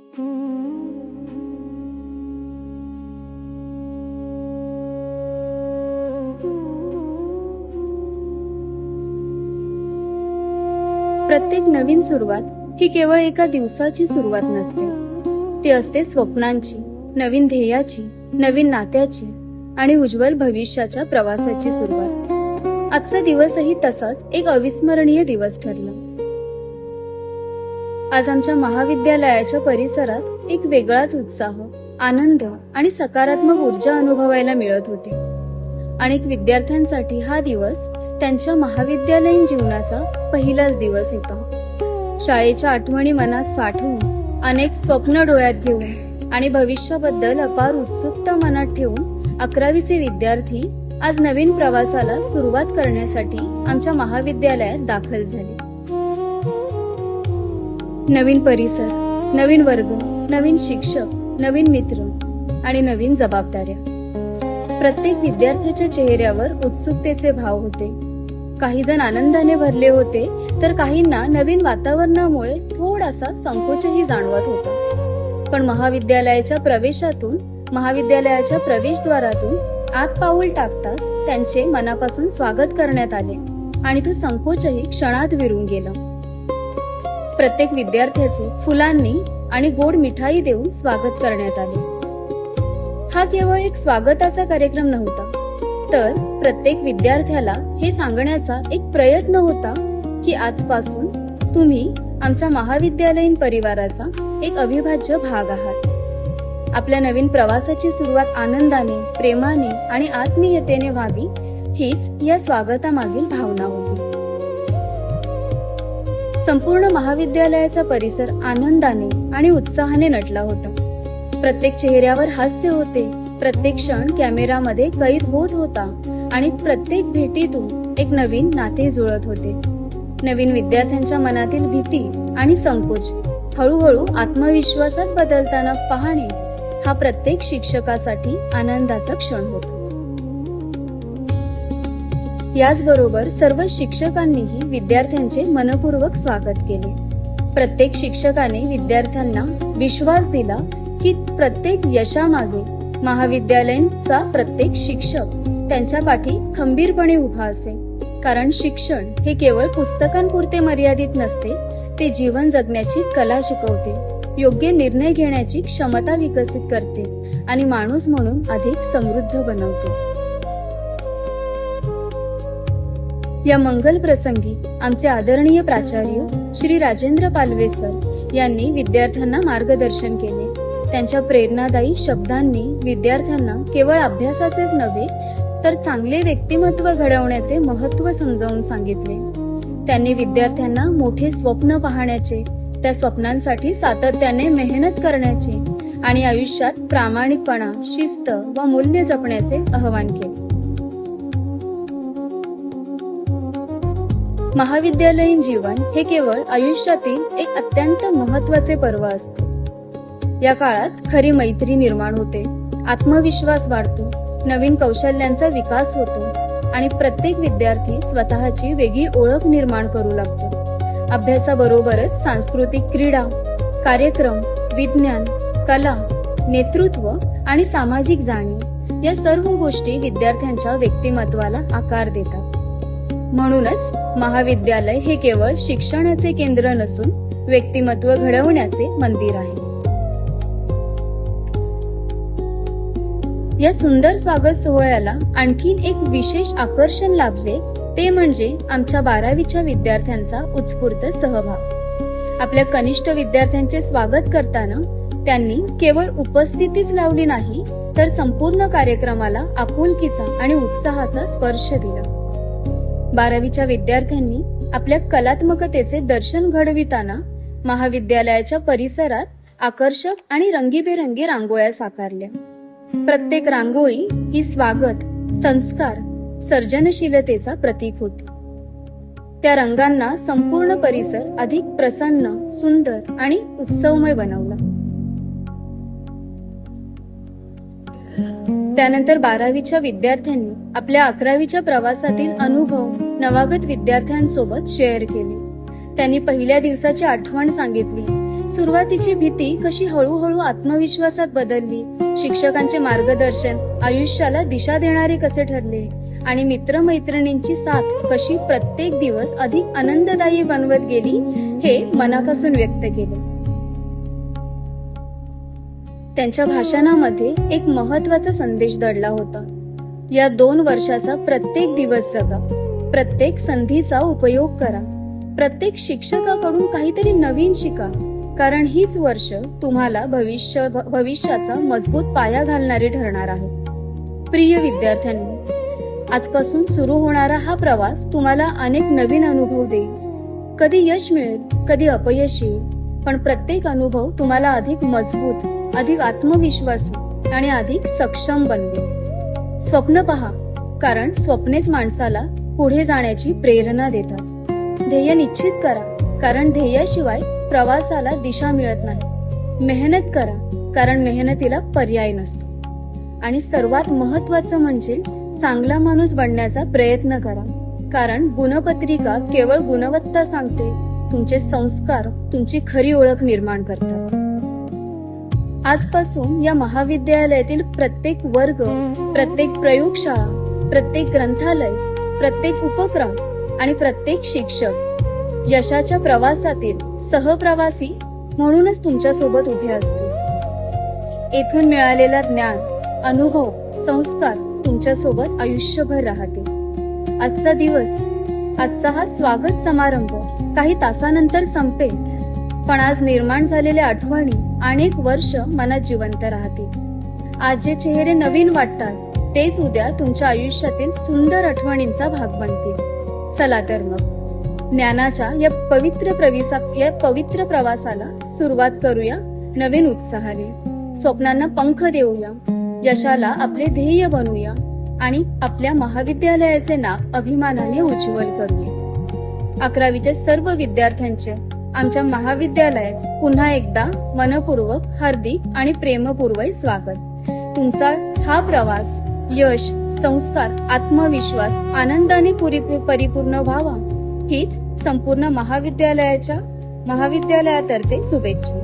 प्रत्येक नवीन सुरुवात ही केवळ एका दिवसाची सुरुवात नसते. ती असते स्वप्नांची, नवीन ध्येयाची, नवीन नात्याची आणि उज्ज्वल भविष्याच्या प्रवासाची सुरुवात. आजचा दिवसही तसाच एक अविस्मरणीय दिवस ठरला. आज आमच्या महाविद्यालयाच्या परिसरात एक वेगळाच उत्साह, आनंद आणि सकारात्मक ऊर्जा अनुभवायला मिळत होती. अनेक विद्यार्थ्यांसाठी हा दिवस त्यांच्या महाविद्यालयीन जीवनाचा पहिलाच दिवस होता. शाळेच्या आठवणी मनात साठवून, अनेक स्वप्न डोळ्यात घेऊन आणि भविष्याबद्दल अपार उत्सुकता मनात ठेवून 11वीचे विद्यार्थी आज नवीन प्रवासाला सुरुवात करण्यासाठी आमच्या महाविद्यालयात दाखल झाले. नवीन परिसर, नवीन वर्ग, नवीन शिक्षक, नवीन मित्र आणि नवीन जबाबदाऱ्या. प्रत्येक विद्यार्थ्याच्या चेहऱ्यावर उत्सुकतेचे भाव होते. काही जण आनंदाने भरले होते, तर काहींना नवीन वातावरणामुळे थोडासा संकोचही जाणवत होता. पण महाविद्यालयाच्या प्रवेशद्वारातून आत पाऊल टाकताच त्यांचे मनापासून स्वागत करण्यात आले आणि तो संकोचही क्षणात विरून गेला. प्रत्येक विद्यार्थ्याचे फुलांनी आणि गोड मिठाई देऊन स्वागत करण्यात आले. हा केवळ एक स्वागताचा कार्यक्रम नव्हता, तर प्रत्येक विद्यार्थ्याला हे सांगण्याचा एक प्रयत्न होता की आजपासून तुम्ही आमच्या महाविद्यालयीन परिवाराचा एक अविभाज्य भाग आहात. आपल्या नवीन प्रवासाची सुरुवात आनंदाने, प्रेमाने आणि आत्मीयतेने व्हावी, हीच या स्वागतामागील भावना होती. संपूर्ण महाविद्यालयाचा परिसर आनंदाने आणि उत्साहाने नटला होता. प्रत्येक चेहऱ्यावर हास्य होते, प्रत्येक क्षण कॅमेरामध्ये कैद होत होता आणि प्रत्येक भेटीतून एक नवीन नाते जुळत होते. नवीन विद्यार्थ्यांच्या मनातील भीती आणि संकोच हळूहळू आत्मविश्वासात बदलताना पाहणे हा प्रत्येक शिक्षकासाठी आनंदाचा क्षण होता. याचबरोबर सर्व शिक्षकांनीही विद्यार्थ्यांचे मनपूर्वक स्वागत केले. प्रत्येक शिक्षकाने विद्यार्थ्यांना विश्वास दिला की प्रत्येक यशामागे महाविद्यालयाचा प्रत्येक शिक्षक त्यांच्या पाठी खंबीरपणे उभा असेल. कारण शिक्षण हे केवळ पुस्तकांपुरते मर्यादित नसते, ते जीवन जगण्याची कला शिकवते, योग्य निर्णय घेण्याची क्षमता विकसित करते आणि माणूस म्हणून अधिक समृद्ध बनवते. या मंगल प्रसंगी आमचे आदरणीय प्राचार्य श्री राजेंद्र पालवे सर यांनी विद्यार्थ्यांना मार्गदर्शन केले. त्यांच्या प्रेरणादायी शब्दांनी विद्यार्थ्यांना केवळ अभ्यासाचेच नव्हे, तर चांगले व्यक्तिमत्व घडवण्याचे महत्त्व समजावून सांगितले. त्यांनी विद्यार्थ्यांना मोठे स्वप्न पाहण्याचे, त्या स्वप्नांसाठी सातत्याने मेहनत करण्याचे आणि आयुष्यात प्रामाणिकपणा, शिस्त व मूल्य जपण्याचे आवाहन केले. महाविद्यालयीन जीवन हे केवळ आयुष्यातील एक अत्यंत महत्त्वाचे पर्व असते. या काळात खरी मैत्री निर्माण होते, आत्मविश्वास वाढतो, नवीन कौशल्यांचा विकास होतो आणि प्रत्येक विद्यार्थी स्वतःची वेगळी ओळख निर्माण करू लागतो. अभ्यासाबरोबरच सांस्कृतिक क्रीडा, कार्यक्रम, विज्ञान, कला, नेतृत्व आणि सामाजिक जाणीव या सर्व गोष्टी विद्यार्थ्यांच्या व्यक्तिमत्वाला आकार देतात. म्हणूनच महाविद्यालय हे केवळ शिक्षणाचे केंद्र नसून व्यक्तिमत्व घडवण्याचे मंदिर आहे. या सुंदर स्वागत सोहळ्याला आणखीन एक विशेष आकर्षण लाभले, ते म्हणजे आमच्या 12वीच्या विद्यार्थ्यांचा उत्स्फूर्त सहभाग. आपल्या कनिष्ठ विद्यार्थ्यांचे स्वागत करताना त्यांनी केवळ उपस्थितीच लावली नाही, तर संपूर्ण कार्यक्रमाला आपुलकीचा आणि उत्साहाचा स्पर्श दिला. 12वीच्या विद्यार्थ्यांनी आपल्या कलात्मकतेचे दर्शन घडविताना महाविद्यालयाच्या परिसरात आकर्षक आणि रंगीबेरंगी रांगोळ्या साकारल्या. प्रत्येक रांगोळी ही स्वागत, संस्कार, सर्जनशीलतेचा प्रतीक होती. त्या रंगांना संपूर्ण परिसर अधिक प्रसन्न, सुंदर आणि उत्सवमय बनवला. त्यानंतर 12वीच्या विद्यार्थ्यांनी आपल्या 11वीच्या प्रवासातील अनुभव नवागत विद्यार्थ्यांसोबत शेअर केले. त्यांनी पहिल्या दिवसाची आठवण सांगितली, सुरुवातीची भीती कशी हळूहळू आत्मविश्वासात बदलली, शिक्षकांचे मार्गदर्शन आयुष्याला दिशा देणारे कसे ठरले आणि मित्रमैत्रिणींची साथ कशी प्रत्येक दिवस अधिक आनंददायी बनवत गेली हे मनापासून व्यक्त केले. त्यांच्या भाषणामध्ये एक महत्वाचा संदेश दडला होता. या 2 वर्षाचा प्रत्येक दिवस जगा, प्रत्येक संधीचा उपयोग करा, प्रत्येक शिक्षकाकडून काहीतरी नवीन शिका, कारण हीच वर्ष तुम्हाला भविष्याचा मजबूत पाया घालणारे ठरणार आहे. प्रिय विद्यार्थ्यांनो, आजपासून सुरू होणारा हा प्रवास तुम्हाला अनेक नवीन अनुभव देईल. कधी यश मिळेल, कधी अपयश येईल, पण प्रत्येक अनुभव तुम्हाला अधिक मजबूत, अधिक आत्मविश्वासू आणि अधिक सक्षम बनवेल. स्वप्न पहा, कारण स्वप्नेच माणसाला पुढे जाण्याची प्रेरणा देतात. ध्येय निश्चित करा, कारण ध्येयाशिवाय प्रवासाला दिशा मिळत नाही. मेहनत करा, कारण मेहनतीला पर्याय नसतो. आणि सर्वात महत्वाचं म्हणजे चांगला माणूस बनण्याचा प्रयत्न करा, कारण गुणपत्रिका केवळ गुणवत्ता सांगते, तुमचे संस्कार तुमची खरी ओळख निर्माण करतात. आजपासून या महाविद्यालयातील प्रत्येक वर्ग, प्रत्येक प्रयोगशाळा, प्रत्येक ग्रंथालय, प्रत्येक उपक्रम आणि प्रत्येक शिक्षक यशाच्या प्रवासातील सहप्रवासी म्हणूनच तुमच्या सोबत उभे असतील. येथून मिळालेला ज्ञान, अनुभव, संस्कार तुमच्या सोबत आयुष्यभर राहतील. आजचा दिवस, आजचा हा स्वागत समारंभ काही तासानंतर संपेल, पण आज निर्माण झालेल्या आठवणी अनेक वर्ष मनात जिवंत राहतील. आज जे चेहरे नवीन वाटतात तेच उद्या तुमच्या आयुष्यातील सुंदर आठवणींचा भाग बनतील. चला तर मग ज्ञानाच्या या पवित्र प्रवासाला सुरुवात करूया नवीन उत्साहाने. स्वप्नांना पंख देऊया, यशाला आपले ध्येय बनवूया आणि आपल्या महाविद्यालयाचे नाव अभिमानाने उज्ज्वल करूया. 11वीच्या सर्व विद्यार्थ्यांचे आमच्या महाविद्यालयात पुन्हा एकदा मनपूर्वक, हार्दिक आणि प्रेमपूर्वक स्वागत. तुमचा हा प्रवास यश, संस्कार, आत्मविश्वास, आनंदाने परिपूर्ण व्हावा हीच संपूर्ण महाविद्यालयातर्फे शुभेच्छा.